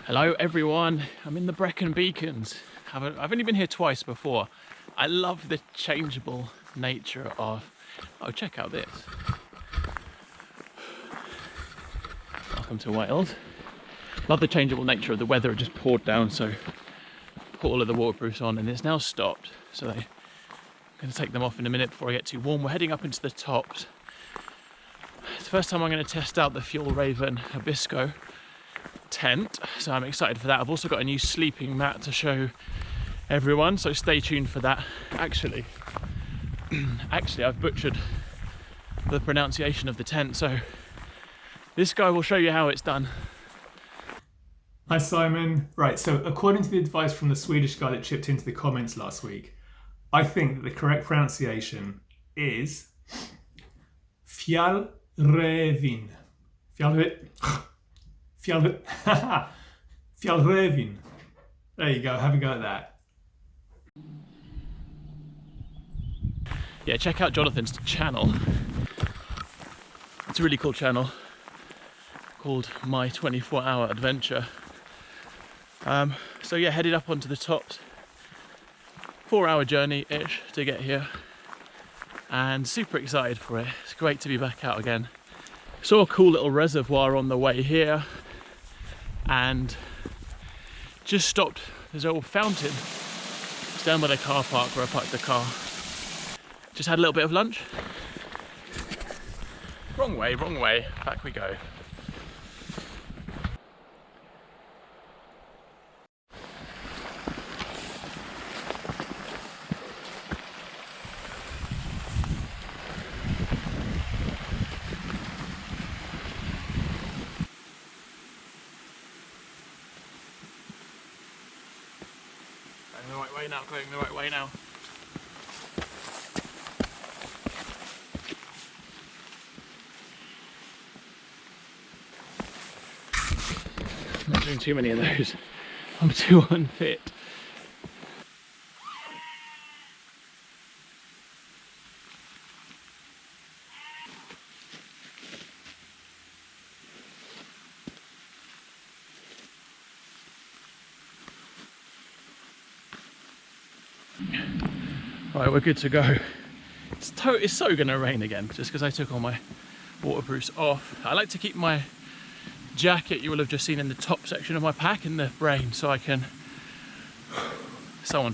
Hello everyone, I'm in the Brecon Beacons. I've only been here twice before. I love the changeable nature of... Oh, check out this. Welcome to Wales. Love the changeable nature of the weather. It just poured down, so put all of the waterproofs on and it's now stopped. So I'm going to take them off in a minute before I get too warm. We're heading up into the tops. It's the first time I'm going to test out the Fjallraven Abisko tent, so I'm excited for that. I've also got a new sleeping mat to show everyone, so stay tuned for that. Actually I've butchered the pronunciation of the tent, so this guy will show you how it's done. Hi Simon. Right, so according to the advice from the Swedish guy that chipped into the comments last week, I think that the correct pronunciation is Fjallraven. Fjallraven. There you go, have a go at that. Yeah, check out Jonathan's channel. It's a really cool channel called My 24-Hour Adventure. So yeah, headed up onto the tops. 4-hour journey-ish to get here. And super excited for it. It's great to be back out again. Saw a cool little reservoir on the way here. And just stopped. There's a little fountain. It's down by the car park where I parked the car. Just had a little bit of lunch. Wrong way, wrong way. Back we go. Going the right way now, going the right way now. I'm not doing too many of those. I'm too unfit. Right, we're good to go. It's so gonna rain again, just because I took all my waterproofs off. I like to keep my jacket you will have just seen in the top section of my pack in the rain, so I can so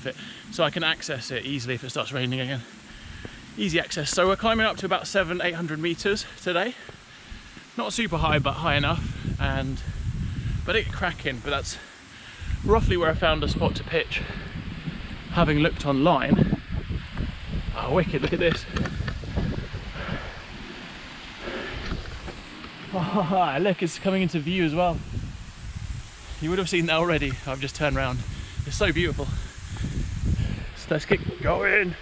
I can access it easily if it starts raining again. Easy access. So we're climbing up to about 700-800 meters today. Not super high, but high enough, but it cracking. But that's roughly where I found a spot to pitch, having looked online. Oh, wicked, look at this. Oh, look, it's coming into view as well. You would have seen that already. I've just turned around. It's so beautiful. So let's keep going.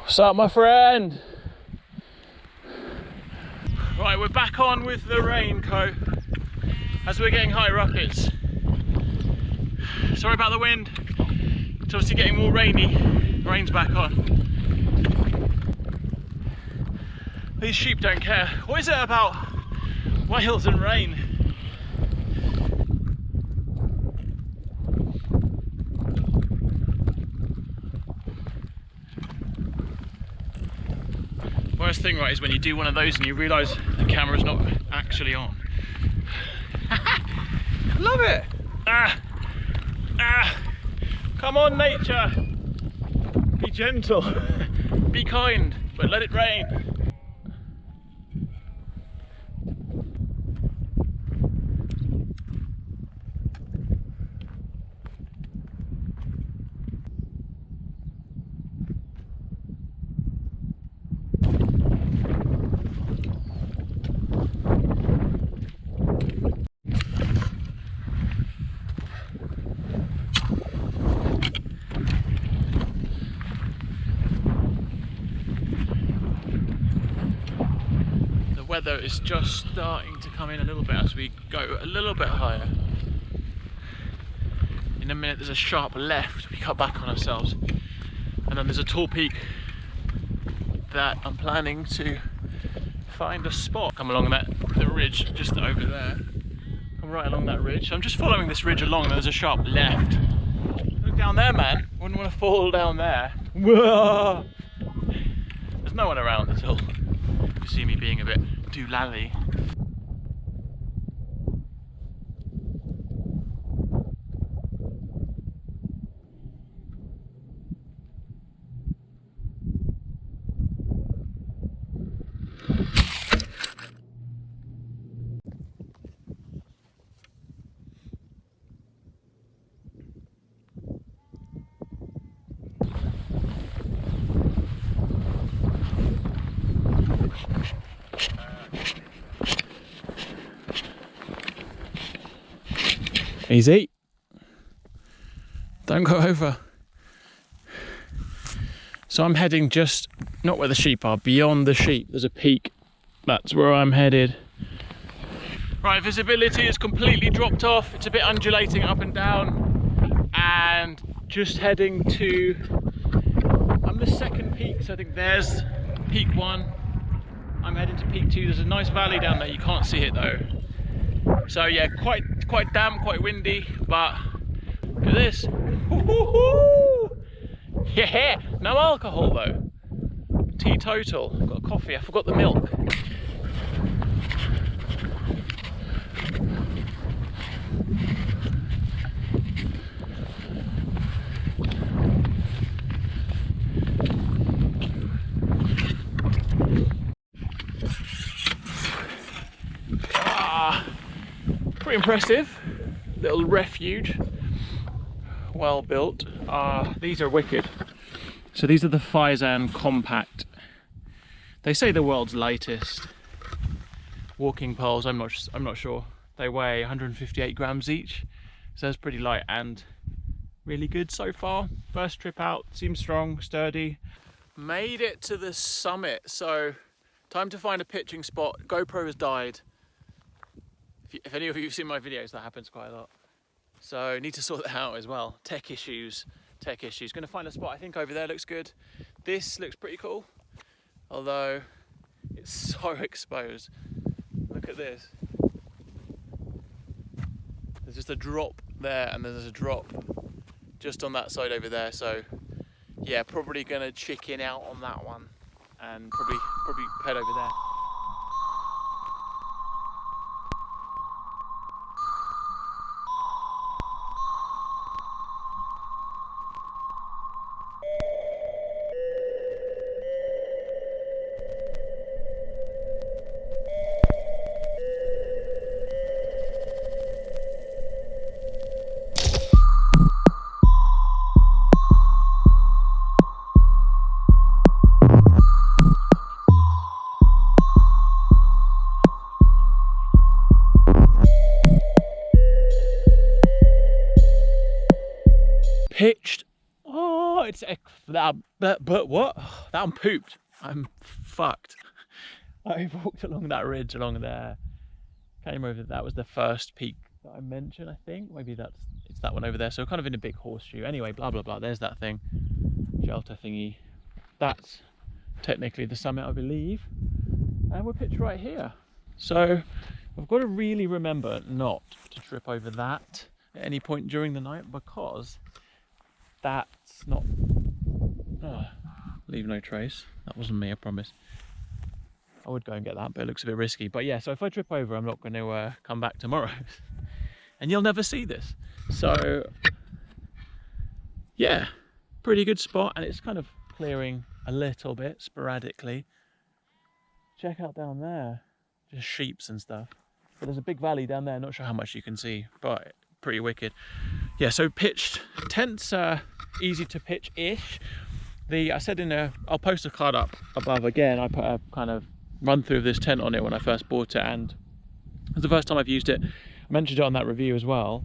What's up, my friend? Right, we're back on with the raincoat. As we're getting higher up, it's... Sorry about the wind. It's obviously getting more rainy. The rain's back on. These sheep don't care. What is it about Wales and rain? Worst thing, right, is when you do one of those and you realise the camera's not actually on. Love it! Come on, nature! Be gentle, be kind, but let it rain. Weather is just starting to come in a little bit as we go a little bit higher. In a minute there's a sharp left, we cut back on ourselves. And then there's a tall peak that I'm planning to find a spot. Come along the ridge just over there. Come right along that ridge. So I'm just following this ridge along, and there's a sharp left. Look down there, man. Wouldn't want to fall down there. Whoa! There's no one around at all. You see me being a bit doolally. Easy. Don't go over. So I'm heading just, not where the sheep are, beyond the sheep. There's a peak. That's where I'm headed. Right, visibility is completely dropped off. It's a bit undulating up and down. And just heading to, I'm the second peak, so I think there's peak 1. I'm heading to peak 2. There's a nice valley down there. You can't see it though. So yeah, quite damp, quite windy, but look at this. Yeah, no alcohol though. Teetotal. I've got a coffee, I forgot the milk. Pretty impressive little refuge, well built. These are wicked. So these are the Fjallraven compact. They say the world's lightest walking poles. I'm not sure. They weigh 158 grams each, so it's pretty light and really good so far. First trip out, seems strong, sturdy. Made it to the summit, so time to find a pitching spot. GoPro has died. If any of you have seen my videos, that happens quite a lot. So need to sort that out as well. Tech issues. Gonna find a spot, I think over there looks good. This looks pretty cool, although it's so exposed. Look at this. There's just a drop there, and there's a drop just on that side over there. So yeah, probably gonna chicken out on that one and probably head over there. Pitched. Oh, it's that, but what? That one pooped. I'm fucked. I walked along that ridge along there. Came over. That was the first peak that I mentioned. I think maybe it's that one over there. So kind of in a big horseshoe. Anyway, blah blah blah. There's that thing, shelter thingy. That's technically the summit, I believe. And we're pitched right here. So I've got to really remember not to trip over that at any point during the night, because that's not, leave no trace. That wasn't me, I promise. I would go and get that, but it looks a bit risky. But yeah, so if I trip over, I'm not going to come back tomorrow. And you'll never see this. So yeah, pretty good spot. And it's kind of clearing a little bit sporadically. Check out down there, just sheeps and stuff. But there's a big valley down there, not sure how much you can see, but pretty wicked. Yeah, so pitched. Tents are easy to pitch-ish. I said I'll post a card up above again. I put a kind of run through of this tent on it when I first bought it, and it's the first time I've used it. I mentioned it on that review as well,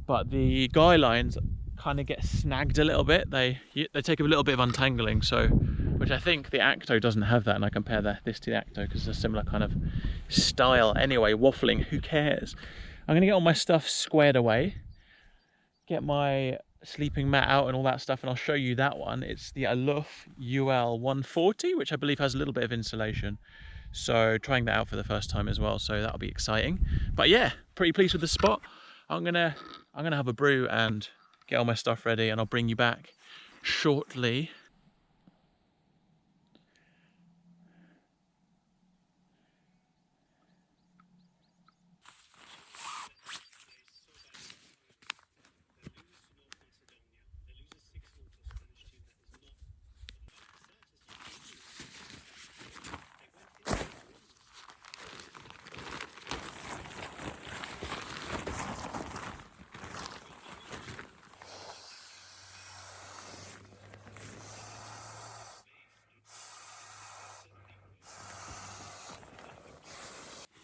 but the guy lines kind of get snagged a little bit. They take a little bit of untangling, so, which I think the Acto doesn't have that, and I compare this to the Acto because it's a similar kind of style. Anyway, waffling, who cares? I'm gonna get all my stuff squared away, get my sleeping mat out and all that stuff, and I'll show you that one. It's the Aluft UL140, which I believe has a little bit of insulation. So trying that out for the first time as well, so that'll be exciting. But yeah, pretty pleased with the spot. I'm gonna have a brew and get all my stuff ready, and I'll bring you back shortly.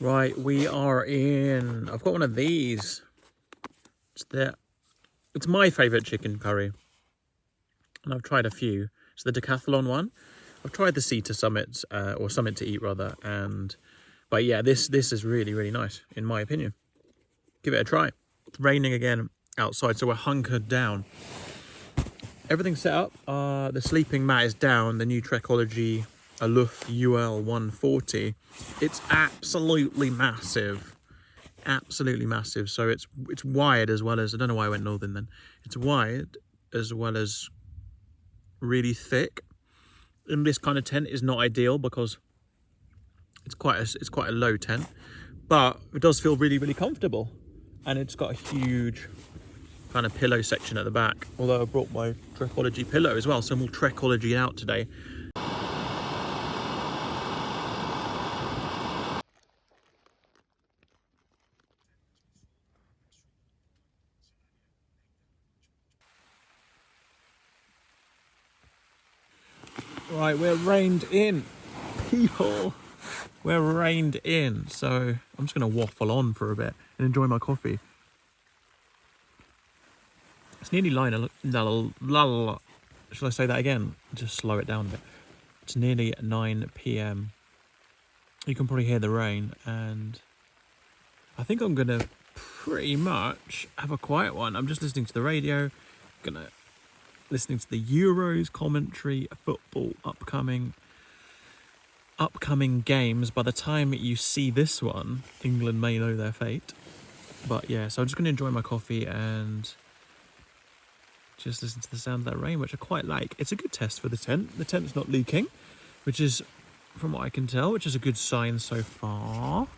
Right, we are in. I've got one of these. It's my favourite chicken curry, and I've tried a few. It's the Decathlon one. I've tried the Cedar Summit, or Summit to Eat rather, but yeah, this is really, really nice in my opinion. Give it a try. It's raining again outside, so we're hunkered down. Everything's set up. The sleeping mat is down. The new TREKOLOGY Aluft UL140. It's absolutely massive. Absolutely massive. So it's wired as well as, I don't know why I went northern then. It's wired as well as really thick. And this kind of tent is not ideal because it's quite a low tent, but it does feel really, really comfortable. And it's got a huge kind of pillow section at the back, although I brought my TREKOLOGY pillow as well, so we'll TREKOLOGY out today. Right, we're reined in, people. We're reined in, so I'm just going to waffle on for a bit and enjoy my coffee. It's nearly 9. Shall I say that again? Just slow it down a bit. It's nearly 9 p.m. You can probably hear the rain, and I think I'm going to pretty much have a quiet one. I'm just listening to the radio, listening to the Euros commentary, football, upcoming games. By the time you see this one, England may know their fate. But yeah, so I'm just going to enjoy my coffee and just listen to the sound of that rain, which I quite like. It's a good test for the tent. The tent's not leaking, which is, from what I can tell, which is a good sign so far.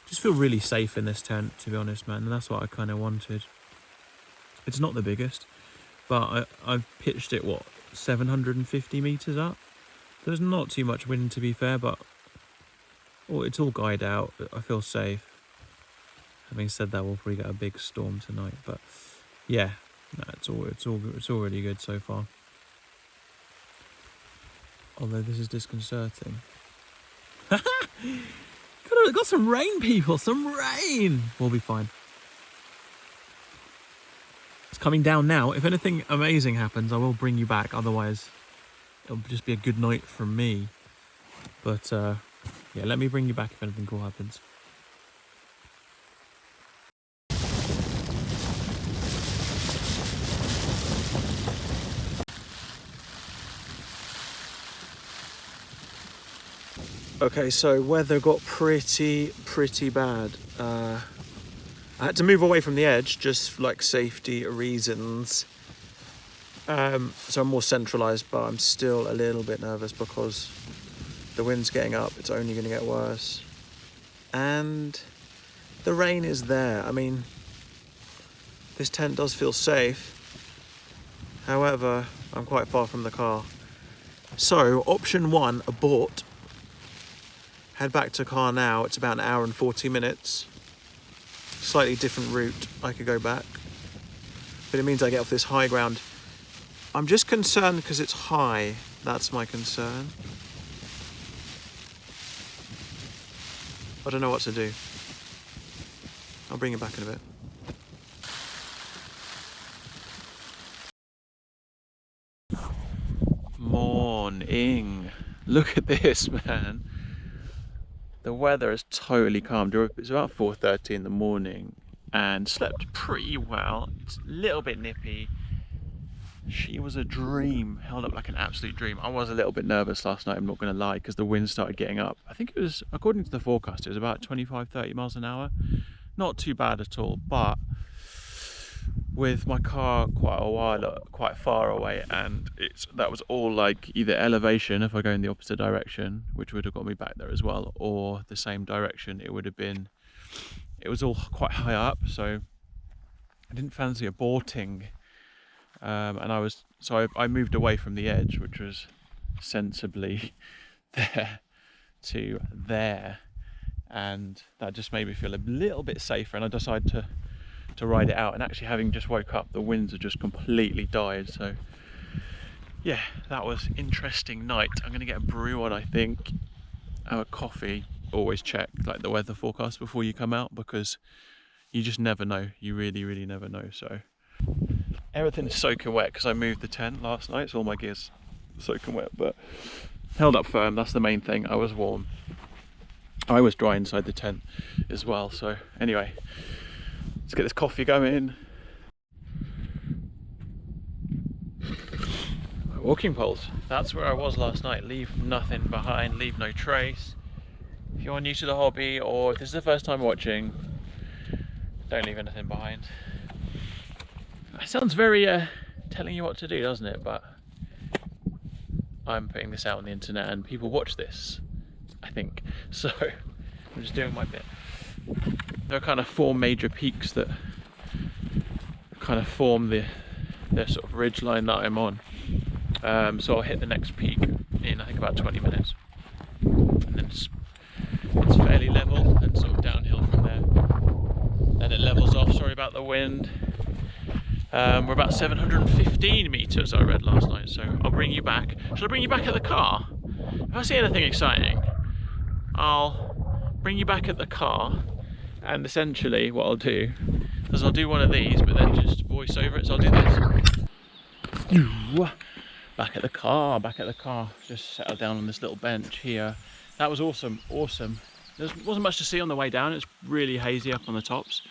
Just feel really safe in this tent, to be honest, man, and that's what I kind of wanted. It's not the biggest, but I've pitched it, 750 metres up? There's not too much wind, to be fair, but it's all guyed out. I feel safe. Having said that, we'll probably get a big storm tonight, but yeah, no, it's all really good so far. Although this is disconcerting. Got some rain, people, some rain. We'll be fine. It's coming down now. If anything amazing happens, I will bring you back. Otherwise, it'll just be a good night from me. But yeah, let me bring you back if anything cool happens. Okay, so weather got pretty bad. I had to move away from the edge just for like safety reasons. So I'm more centralised, but I'm still a little bit nervous because the wind's getting up. It's only going to get worse. And the rain is there. I mean, this tent does feel safe. However, I'm quite far from the car. So option 1, abort. Head back to car now. It's about 1 hour and 40 minutes. Slightly different route I could go back, but it means I get off this high ground. I'm just concerned because it's high. That's my concern. I don't know what to do. I'll bring it back in a bit. Morning. Look at this, man. The weather is totally calmed. It's about 4:30 in the morning. and slept pretty well. It's a little bit nippy. She was a dream, held up like an absolute dream. I was a little bit nervous last night, I'm not going to lie, because the wind started getting up. I think it was, according to the forecast, it was about 25-30 miles an hour. Not too bad at all, but with my car quite far away, and that was all like either elevation if I go in the opposite direction, which would have got me back there as well, or the same direction. It was all quite high up, so I didn't fancy aborting. And I moved away from the edge, which was sensibly there to there, and that just made me feel a little bit safer, and I decided to ride it out. And actually, having just woke up, the winds had just completely died, so yeah, that was interesting night. I'm gonna get a brew on, I think, have a coffee. Always check like the weather forecast before you come out, because you just never know. You really never know. So everything's soaking wet because I moved the tent last night, so all my gear's soaking wet, but held up firm. That's the main thing. I was warm. I was dry inside the tent as well. So anyway, let's get this coffee going. My walking poles. That's where I was last night. Leave nothing behind, leave no trace. If you're new to the hobby, or if this is the first time watching, don't leave anything behind. That sounds very telling you what to do, doesn't it? But I'm putting this out on the internet and people watch this, I think. So I'm just doing my bit. There are kind of 4 major peaks that kind of form the sort of ridge line that I'm on. So I'll hit the next peak in, I think, about 20 minutes. And then it's fairly level and sort of downhill from there. Then it levels off. Sorry about the wind. We're about 715 meters, I read last night, so I'll bring you back. Shall I bring you back at the car? If I see anything exciting, I'll bring you back at the car, and essentially what I'll do is I'll do one of these, but then just voice over it. So I'll do this. Back at the car, just settle down on this little bench here. That was awesome. There wasn't much to see on the way down. It's really hazy up on the tops.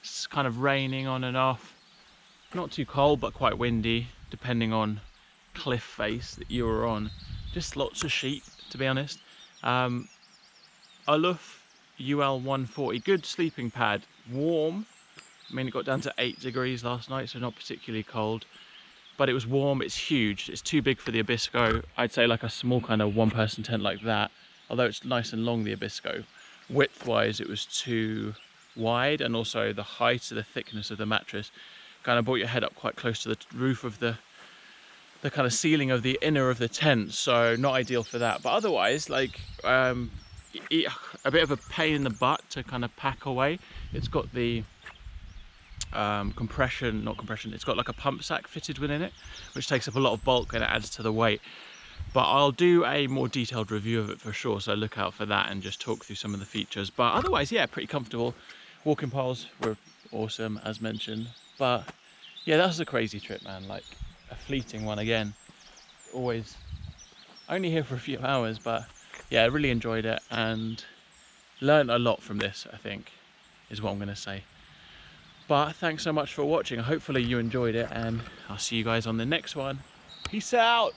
It's kind of raining on and off. Not too cold, but quite windy, depending on cliff face that you were on. Just lots of sheep, to be honest. Aluft UL140, good sleeping pad, warm. I mean, it got down to 8 degrees last night, so not particularly cold, but it was warm. It's huge. It's too big for the Abisko. I'd say like a small kind of 1-person tent like that, although it's nice and long, the Abisko. Width-wise, it was too wide, and also the height of the thickness of the mattress kind of brought your head up quite close to the roof of the kind of ceiling of the inner of the tent, so not ideal for that. But otherwise, like a bit of a pain in the butt to kind of pack away. It's got the it's got like a pump sack fitted within it, which takes up a lot of bulk and it adds to the weight. But I'll do a more detailed review of it for sure, so look out for that and just talk through some of the features. But otherwise, yeah, pretty comfortable. Walking poles were awesome, as mentioned. But yeah, that was a crazy trip, man. Like a fleeting one again. Always only here for a few hours, but yeah, I really enjoyed it and learned a lot from this, I think, is what I'm going to say. But thanks so much for watching. Hopefully you enjoyed it, and I'll see you guys on the next one. Peace out.